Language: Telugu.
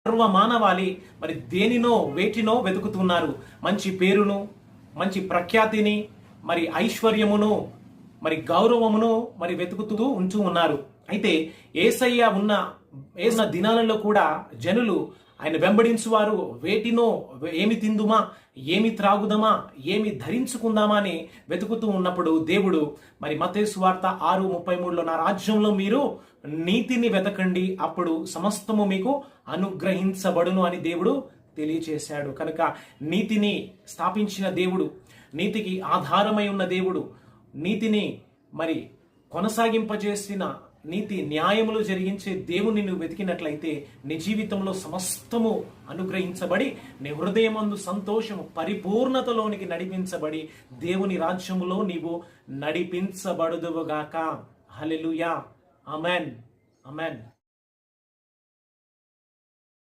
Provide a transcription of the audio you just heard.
సర్వ మానవాళి మరి దేనినో వేటినో వెతుకుతున్నారు. మంచి పేరును, మంచి ప్రఖ్యాతిని, మరి ఐశ్వర్యమును, మరి గౌరవమును మరి వెతుకుతూ ఉంటూ ఉన్నారు. అయితే యేసయ్య ఉన్న దినాలలో కూడా జనులు ఆయన వెంబడించువారు వేటినో ఏమి తిందుమా, ఏమి త్రాగుదమా, ఏమి ధరించుకుందామా అని వెతుకుతూ ఉన్నప్పుడు దేవుడు మరి మత్తయి సువార్త 6:33లో నా రాజ్యంలో మీరు నీతిని వెతకండి, అప్పుడు సమస్తము మీకు అనుగ్రహించబడును అని దేవుడు తెలియచేశాడు. కనుక నీతిని స్థాపించిన దేవుడు, నీతికి ఆధారమై ఉన్న దేవుడు, నీతిని మరి కొనసాగింపజేసిన నీతి న్యాయములు జరిగించే దేవుని నువ్వు వెతికినట్లయితే నీ జీవితంలో సమస్తము అనుగ్రహించబడి నీ హృదయమందు సంతోషము పరిపూర్ణతలోనికి నడిపించబడి దేవుని రాజ్యములో నీవు నడిపించబడుదువుగాక. హల్లెలూయా. ఆమేన్. ఆమేన్.